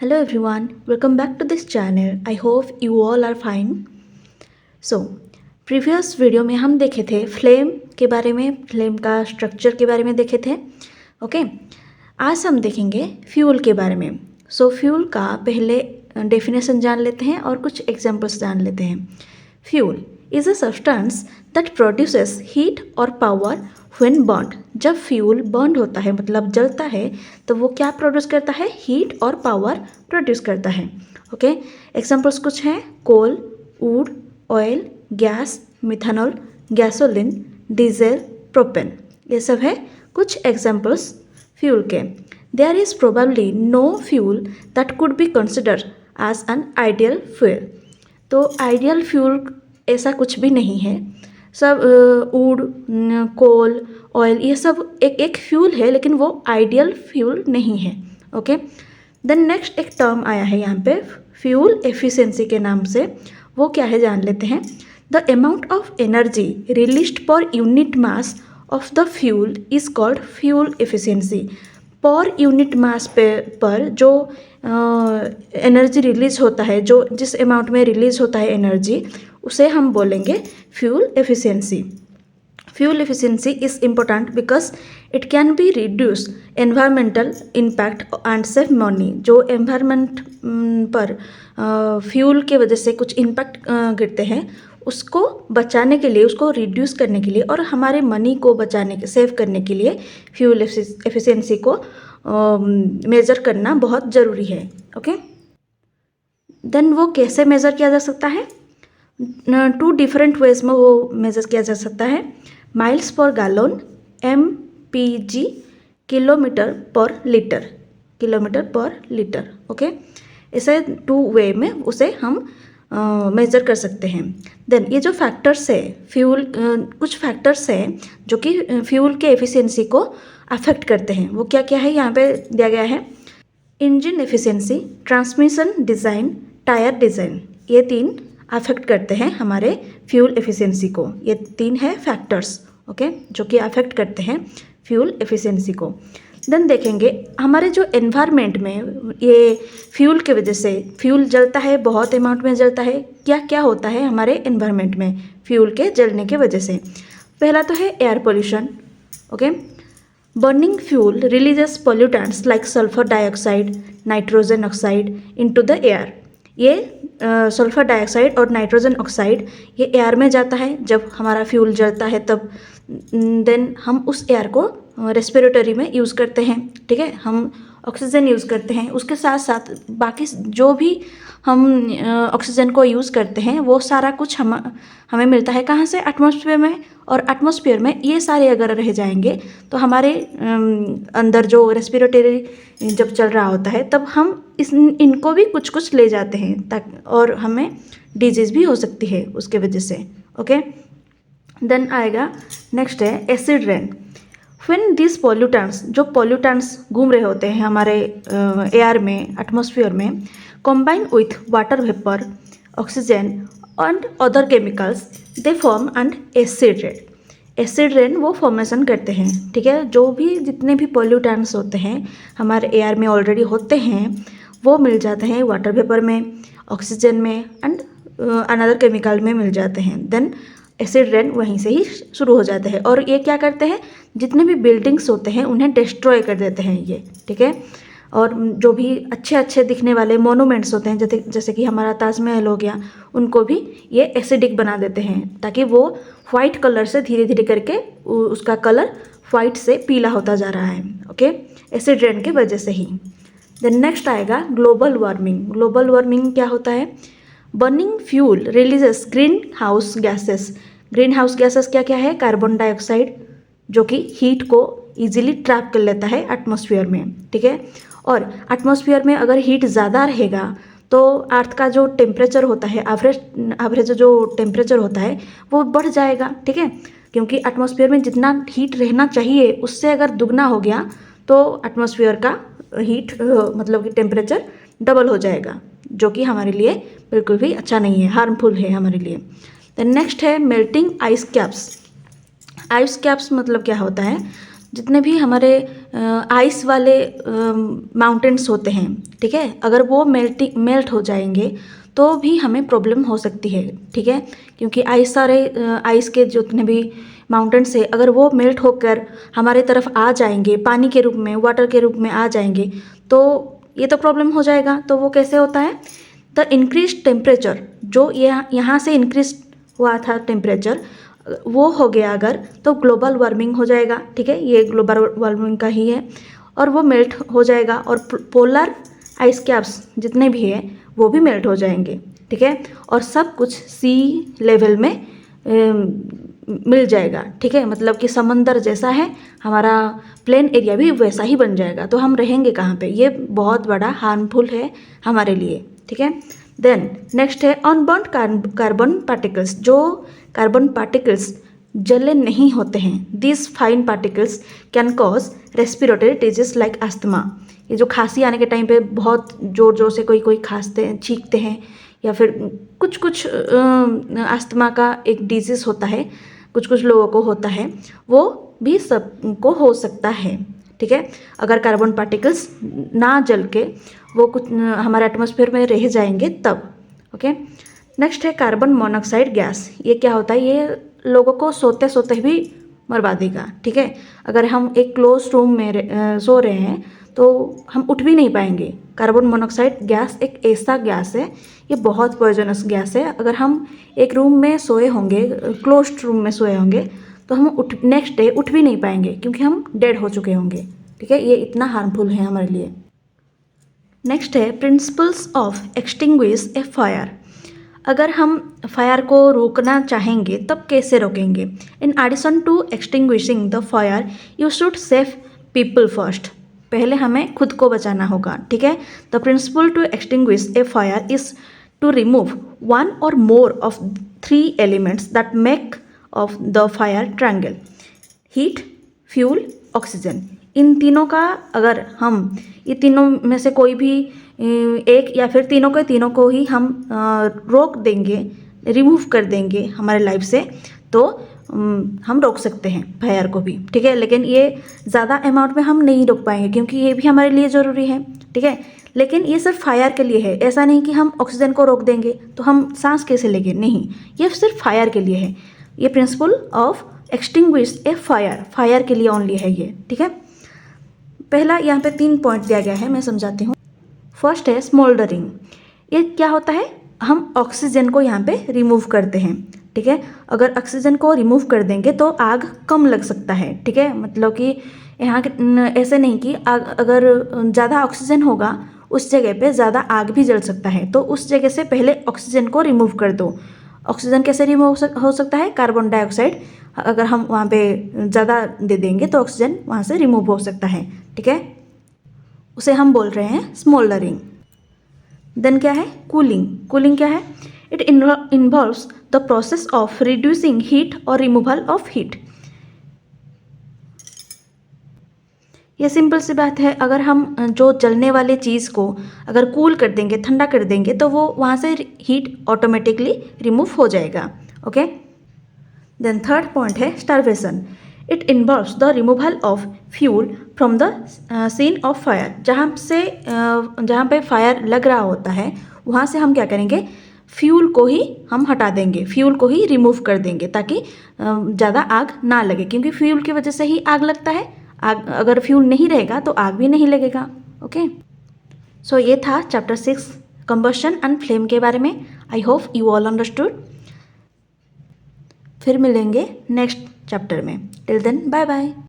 Hello everyone, welcome back to this channel. I hope you all are fine. So, previous video में हम देखे थे flame के बारे में, फ्लेम का स्ट्रक्चर के बारे में देखे थे. ओके, आज हम देखेंगे फ्यूल के बारे में. सो फ्यूल का पहले डेफिनेशन जान लेते हैं और कुछ एग्जांपल्स जान लेते हैं. Fuel is a substance that produces heat और पावर व्हेन बर्न्ड. जब फ्यूल बर्न होता है मतलब जलता है तो वो क्या प्रोड्यूस करता है? हीट और पावर प्रोड्यूस करता है. ओके, एग्जांपल्स कुछ हैं: coal, wood, oil, gas, methanol, gasoline, diesel, propane. ये सब है कुछ एग्जांपल्स फ्यूल के. There is probably no fuel that could be considered as an ideal fuel. तो आइडियल फ्यूल ऐसा कुछ भी नहीं है. सब वुड, कोल, ऑयल ये सब एक फ्यूल है, लेकिन वो आइडियल फ्यूल नहीं है. ओके, देन नेक्स्ट एक टर्म आया है यहाँ पे फ्यूल एफिशिएंसी के नाम से. वो क्या है जान लेते हैं. The amount of energy released per unit mass of the fuel is called fuel efficiency. Per unit mass पर जो एनर्जी रिलीज होता है, जो जिस अमाउंट में रिलीज होता है एनर्जी, उसे हम बोलेंगे fuel efficiency. Fuel efficiency is important because it can be reduce environmental impact and save money. जो एनवायरमेंट पर फ्यूल के वजह से कुछ इम्पैक्ट गिरते हैं, उसको बचाने के लिए, उसको रिड्यूस करने के लिए और हमारे मनी को बचाने के, सेव करने के लिए फ्यूल एफिशिएंसी को मेज़र करना बहुत ज़रूरी है. ओके, देन वो कैसे मेज़र किया जा सकता है? 2 डिफरेंट वेज में वो मेज़र किया जा सकता है. Miles per gallon, MPG, kilometre पर लीटर, किलोमीटर पर लीटर. ओके, ऐसे 2 वे में उसे हम मेज़र कर सकते हैं. देन ये जो फैक्टर्स है फ्यूल, कुछ फैक्टर्स हैं जो कि फ्यूल के एफिशिएंसी को अफेक्ट करते हैं. वो क्या क्या है यहाँ पे दिया गया है. Engine efficiency, transmission design, tyre design, ये 3 अफेक्ट करते हैं हमारे फ्यूल एफिशिएंसी को. ये 3 है फैक्टर्स, ओके, जो कि अफेक्ट करते हैं फ्यूल एफिशिएंसी को. देन देखेंगे हमारे जो एनवायरनमेंट में ये फ्यूल के वजह से, फ्यूल जलता है, बहुत अमाउंट में जलता है, क्या क्या होता है हमारे एनवायरनमेंट में फ्यूल के जलने के वजह से. पहला तो है air pollution. Okay, burning fuel releases pollutants like sulphur dioxide, nitrogen oxide into the air. ये सल्फर डाइऑक्साइड और नाइट्रोजन ऑक्साइड ये एयर में जाता है जब हमारा फ्यूल जलता है तब. देन हम उस एयर को रेस्पिरेटरी में यूज़ करते हैं. ठीक है, हम ऑक्सीजन यूज़ करते हैं. उसके साथ साथ बाकी जो भी हम ऑक्सीजन को यूज़ करते हैं वो सारा कुछ हमें मिलता है कहाँ से? एटमॉस्फेयर में. और एटमॉस्फेयर में ये सारे अगर रह जाएंगे तो हमारे अंदर जो रेस्पिरेटरी जब चल रहा होता है तब हम इनको भी कुछ कुछ ले जाते हैं ताकि, और हमें डिजीज़ भी हो सकती है उसके वजह से. ओके, देन आएगा नेक्स्ट है acid rain. When this pollutants, जो पॉल्यूटेंट्स घूम रहे होते हैं हमारे एयर में, एटमॉस्फेयर में, combine with water vapour, oxygen and other chemicals, they form and acid rain. Acid rain वो फॉर्मेशन करते हैं. ठीक है, जो भी जितने भी पॉल्यूटेंट्स होते हैं हमारे एयर में ऑलरेडी होते हैं वो मिल जाते हैं वाटर वेपर में, ऑक्सीजन में एंड अनदर केमिकल में मिल जाते हैं. देन एसिड रेन वहीं से ही शुरू हो जाता है. और ये क्या करते हैं? जितने भी बिल्डिंग्स होते हैं उन्हें डिस्ट्रॉय कर देते हैं ये. ठीक है, और जो भी अच्छे अच्छे दिखने वाले मोनूमेंट्स होते हैं जैसे कि हमारा ताजमहल हो गया, उनको भी ये एसिडिक बना देते हैं ताकि वो वाइट कलर से धीरे धीरे करके उसका कलर वाइट से पीला होता जा रहा है. ओके, एसिड रेन के वजह से ही. देन नेक्स्ट आएगा ग्लोबल वार्मिंग. ग्लोबल वार्मिंग क्या होता है? Burning fuel releases green house gases. Green house gases क्या क्या है? कार्बन डाइऑक्साइड, जो कि हीट को इजीली ट्रैप कर लेता है एटमॉस्फेयर में. ठीक है, और एटमॉस्फेयर में अगर हीट ज़्यादा रहेगा तो अर्थ का जो टेम्परेचर होता है, एवरेज जो टेम्परेचर होता है वो बढ़ जाएगा. ठीक है, क्योंकि एटमॉस्फेयर में जितना हीट रहना चाहिए उससे अगर दुगना हो गया तो एटमॉस्फेयर का हीट मतलब कि टेम्परेचर डबल हो जाएगा, जो कि हमारे लिए बिल्कुल भी अच्छा नहीं है, हार्मफुल है हमारे लिए. देन नेक्स्ट है melting ice caps. Ice caps मतलब क्या होता है? जितने भी हमारे आइस वाले माउंटेन्स होते हैं, ठीक है, अगर वो मेल्ट हो जाएंगे तो भी हमें प्रॉब्लम हो सकती है, ठीक है, क्योंकि आइस के जितने भी माउंटेन्स है अगर वो मेल्ट होकर हमारे तरफ आ जाएंगे, पानी के रूप में, वाटर के रूप में आ जाएंगे, तो ये तो प्रॉब्लम हो जाएगा। तो वो कैसे होता है, द इंक्रीज टेम्परेचर, जो यहाँ से इंक्रीज हुआ था टेम्परेचर, वो हो गया अगर, तो ग्लोबल वार्मिंग हो जाएगा, ठीक है, ये ग्लोबल वार्मिंग का ही है, और वो मेल्ट हो जाएगा, और पोलर आइस कैप्स जितने भी है वो भी मेल्ट हो जाएंगे, ठीक है, और सब कुछ सी लेवल में मिल जाएगा, ठीक है, मतलब कि समंदर जैसा है, हमारा प्लेन एरिया भी वैसा ही बन जाएगा। तो हम रहेंगे कहाँ पे, ये बहुत बड़ा हार्मफुल है हमारे लिए, ठीक है। देन नेक्स्ट है अनबर्न्ड कार्बन पार्टिकल्स, जो कार्बन पार्टिकल्स जले नहीं होते हैं, this fine particles can cause respiratory disease like asthma. ये जो खांसी आने के टाइम पे बहुत जोर जोर से कोई खांसते हैं, छींकते हैं, या फिर कुछ अस्थमा का एक डिजीज़ होता है, कुछ लोगों को होता है, वो भी सबको हो सकता है, ठीक है, अगर कार्बन पार्टिकल्स ना जल के वो कुछ हमारे एटमॉस्फेयर में रह जाएंगे तब, ओके। नेक्स्ट है कार्बन मोनोऑक्साइड गैस। ये क्या होता है, ये लोगों को सोते सोते भी मरवा देगा, ठीक है, अगर हम एक क्लोज रूम में सो रहे हैं तो हम उठ भी नहीं पाएंगे। कार्बन मोनोऑक्साइड गैस एक ऐसा गैस है, ये बहुत पॉइजनस गैस है, अगर हम एक रूम में सोए होंगे, क्लोज्ड रूम में सोए होंगे, तो हम नेक्स्ट डे उठ भी नहीं पाएंगे क्योंकि हम डेड हो चुके होंगे, ठीक है, ये इतना हार्मफुल है हमारे लिए। नेक्स्ट है principles of extinguish a fire. अगर हम फायर को रोकना चाहेंगे तब कैसे रोकेंगे। In addition to extinguishing the fire you should save people first. पहले हमें खुद को बचाना होगा, ठीक है। The principle to extinguish a fire is to remove one or more of 3 elements that make of the fire triangle, heat, fuel, oxygen. इन तीनों का अगर हम ये तीनों में से कोई भी एक या फिर तीनों को ही हम रोक देंगे, रिमूव कर देंगे हमारे लाइफ से, तो हम रोक सकते हैं फायर को भी, ठीक है। लेकिन ये ज़्यादा अमाउंट में हम नहीं रोक पाएंगे क्योंकि ये भी हमारे लिए ज़रूरी है, ठीक है। लेकिन ये सिर्फ फायर के लिए है, ऐसा नहीं कि हम ऑक्सीजन को रोक देंगे तो हम सांस कैसे लेंगे, नहीं, ये सिर्फ फायर के लिए है। ये principle of extinguish a fire के लिए ओनली है ये, ठीक है। पहला यहाँ पे 3 पॉइंट दिया गया है, मैं समझाती हूँ। फर्स्ट है स्मोल्डरिंग। ये क्या होता है, हम ऑक्सीजन को यहाँ पे रिमूव करते हैं, ठीक है। अगर ऑक्सीजन को रिमूव कर देंगे तो आग कम लग सकता है, ठीक है, मतलब कि यहाँ ऐसे नहीं कि अगर ज़्यादा ऑक्सीजन होगा उस जगह पे ज़्यादा आग भी जल सकता है, तो उस जगह से पहले ऑक्सीजन को रिमूव कर दो। ऑक्सीजन कैसे रिमूव हो सकता है, कार्बन डाइऑक्साइड अगर हम वहाँ पे ज़्यादा दे देंगे तो ऑक्सीजन वहाँ से रिमूव हो सकता है, ठीक है, उसे हम बोल रहे हैं स्मोल्डरिंग। देन क्या है कूलिंग क्या है, it involves the process of reducing heat और रिमूवल ऑफ हीट। ये सिंपल सी बात है, अगर हम जो जलने वाले चीज़ को अगर कूल कर देंगे, ठंडा कर देंगे, तो वो वहाँ से हीट ऑटोमेटिकली रिमूव हो जाएगा, ओके। देन थर्ड पॉइंट है starvation. It involves the removal of fuel from the scene of fire. जहाँ पे फायर लग रहा होता है वहाँ से हम क्या करेंगे, फ्यूल को ही हम हटा देंगे, फ्यूल को ही रिमूव कर देंगे ताकि ज़्यादा आग ना लगे, क्योंकि फ्यूल की वजह से ही आग लगता है। आग अगर फ्यूल नहीं रहेगा तो आग भी नहीं लगेगा, ओके। सो ये था चैप्टर 6 कंबशन एंड फ्लेम के बारे में। I hope you all understood. फिर मिलेंगे नेक्स्ट चैप्टर में। Till then bye bye.